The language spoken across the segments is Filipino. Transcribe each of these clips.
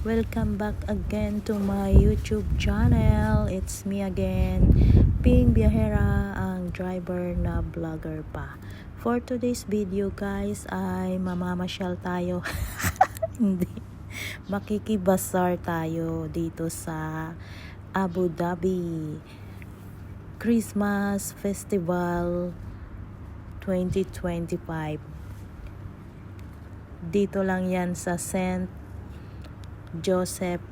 Welcome back again to my YouTube channel. It's me again, Ping Biyahera, ang driver na vlogger pa. For today's video guys ay mamamasyal tayo. Hindi. Makikibasar tayo dito sa Abu Dhabi Christmas Festival 2025. Dito lang yan sa St. Joseph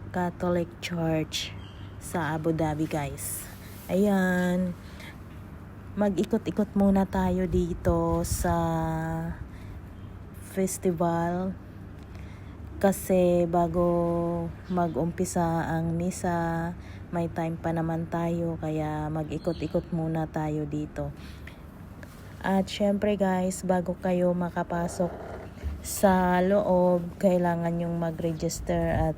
Catholic Church sa Abu Dhabi guys. Ayan, mag-ikot-ikot muna tayo dito sa festival kasi bago mag-umpisa ang misa may time pa naman tayo, kaya mag-ikot-ikot muna tayo dito. At syempre guys, bago kayo makapasok sa loob, kailangan yung mag-register at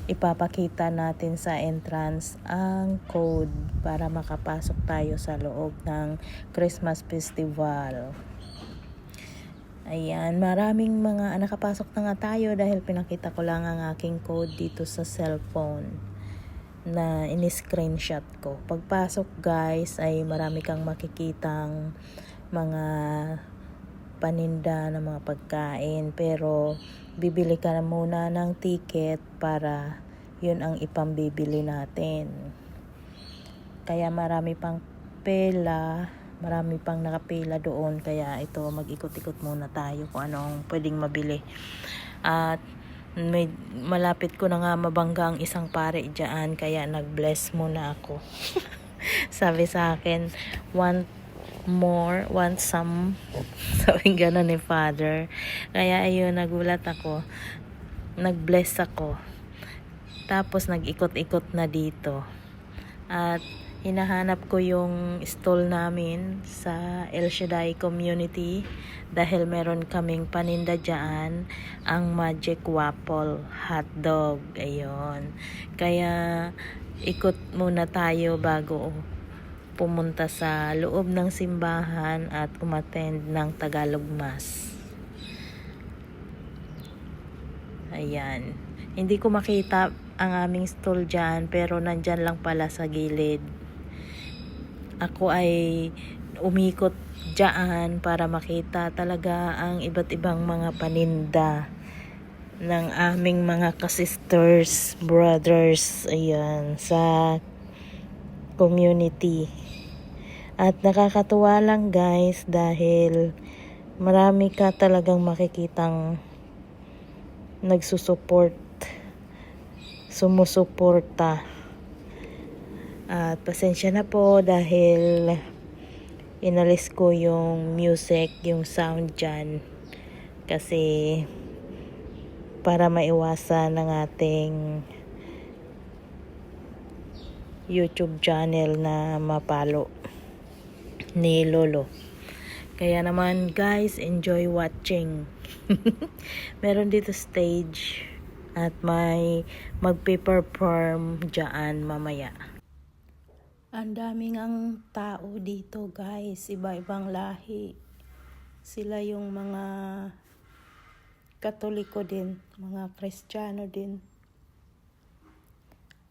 ipapakita natin sa entrance ang code para makapasok tayo sa loob ng Christmas Festival. Ayan, maraming mga nakapasok na nga tayo dahil pinakita ko lang ang aking code dito sa cellphone na in-screenshot ko. Pagpasok guys ay marami kang makikitang mga paninda ng mga pagkain, pero bibili ka na muna ng ticket para yun ang ipambibili natin. Kaya marami pang nakapila doon, kaya ito mag-ikot-ikot muna tayo kung anong pwedeng mabili. At malapit ko na nga mabangga ang isang pare dyan, kaya nag-bless muna ako. Sabi sa akin, want some, sabi gano'n ni Father. Kaya ayun, nagulat ako, nag-bless ako, tapos nag-ikot-ikot na dito at hinahanap ko yung stall namin sa El Shaddai Community dahil meron kaming paninda dyan, ang Magic Waffle hotdog. Ayun, kaya ikot muna tayo bago pumunta sa loob ng simbahan at umattend ng Tagalog Mass. Ayan, hindi ko makita ang aming stall dyan, pero nandyan lang pala sa gilid. Ako ay umikot dyan para makita talaga ang iba't ibang mga paninda ng aming mga ka-sisters, brothers, ayan, sa community. At nakakatuwa lang guys dahil marami ka talagang makikitang sumusuporta. At pasensya na po dahil inalis ko yung music, yung sound dyan, kasi para maiwasan ng ating YouTube channel na mapalo ni Lolo. Kaya naman guys, enjoy watching. Meron dito stage at may magpe-perform dyan mamaya. Ang daming ang tao dito guys, iba-ibang lahi. Sila yung mga Katoliko din, mga Kristiyano din.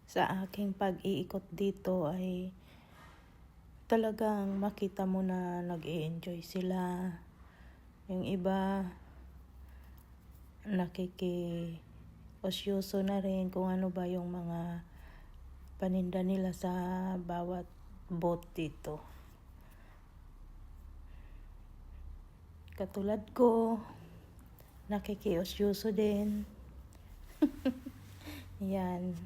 Sa aking pag-iikot dito ay talagang makita mo na nag-i-enjoy sila. Yung iba nakiki-osyoso na rin kung ano ba yung mga paninda nila sa bawat booth dito. Katulad ko, nakiki-osyoso din. Yan.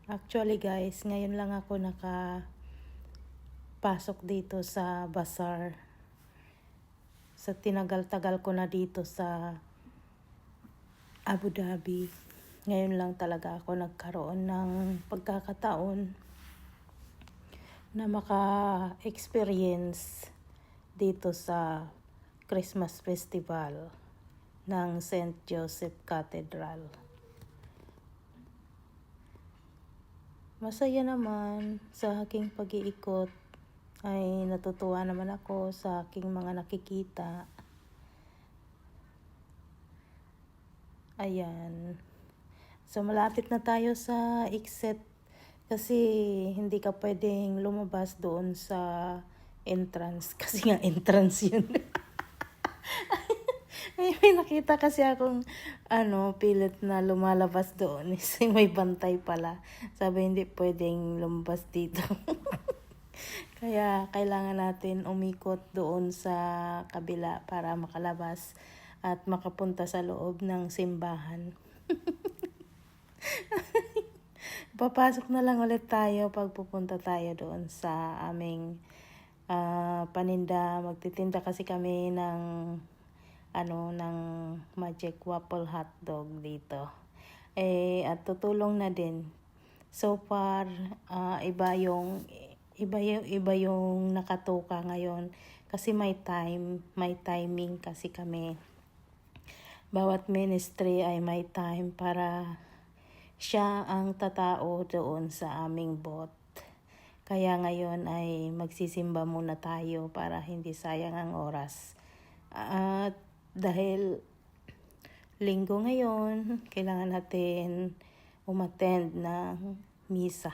Actually guys, ngayon lang ako nakapasok dito sa bazaar. Sa tinagal-tagal ko na dito sa Abu Dhabi, ngayon lang talaga ako nagkaroon ng pagkakataon na maka-experience dito sa Christmas Festival ng St. Joseph Cathedral. Masaya naman sa aking pag-iikot, ay natutuwa naman ako sa aking mga nakikita Ayan. So, malapit na tayo sa exit kasi hindi ka pwedeng lumabas doon sa entrance. Kasi nga entrance yun. May nakita kasi akong pilit na lumalabas doon. May bantay pala. Sabi hindi pwedeng lumabas dito. Kaya kailangan natin umikot doon sa kabila para makalabas at makapunta sa loob ng simbahan. Papasok na lang ulit tayo pag pupunta tayo doon sa aming paninda. Magtitinda kasi kami ng ng Magic Waffle Hotdog dito. At tutulong na din. So far, iba yung nakatuka ngayon kasi may timing kasi kami. Bawat ministry ay may time para siya ang tatao doon sa aming booth. Kaya ngayon ay magsisimba muna tayo para hindi sayang ang oras. At dahil linggo ngayon, kailangan natin umattend ng misa.